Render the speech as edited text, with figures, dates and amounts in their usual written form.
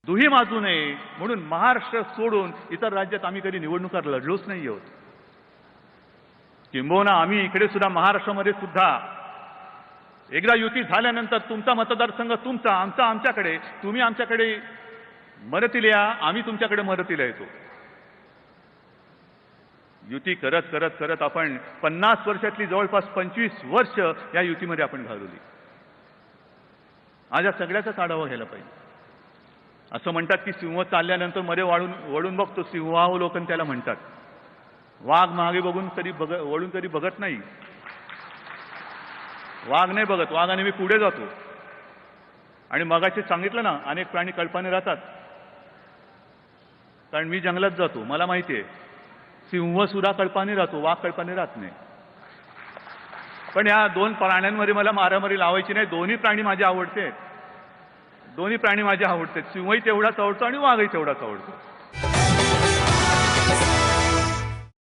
दुही माजू नये म्हणून महाराष्ट्र सोडून इतर राज्यात आम्ही कधी निवडणुका लढलोच नाही आहोत. किंबहुना आम्ही इकडे सुद्धा महाराष्ट्रामध्ये सुद्धा एकदा युती झाल्यानंतर तुमचा मतदारसंघ तुमचा, आमचा आमच्याकडे, तुम्ही आमच्याकडे मदतीला या, आम्ही तुमच्याकडे मदतीला येतो. युती करत करत करत आपण 50 वर्षातली जवळपास 25 वर्ष या युतीमध्ये आपण घालवली. आज या सगळ्याचाच आढावा घ्यायला पाहिजे. असं म्हणतात की सिंह चालल्यानंतर मध्ये वळून बघतो, सिंहावलोकन त्याला म्हणतात. वाघ मागे बघून कधी वळून कधी बघत नाही. वाघ नाही बघत, वाघाने मी पुढे जातो. आणि मगाशी सांगितलं ना, अनेक प्राणी कळपाने राहतात, कारण मी जंगलात जातो, मला माहिती आहे सिंह सुद्धा कळपाने राहतो, वाघ कळपाने राहत नाही. पण या दोन प्राण्यांमध्ये मला मारामारी लावायची नाही. दोन्ही प्राणी माझे आवडते, दोन्ही प्राणी माझे आवडते. सिंहही तेवढाच आवडतो आणि वाघही तेवढाच आवडतो.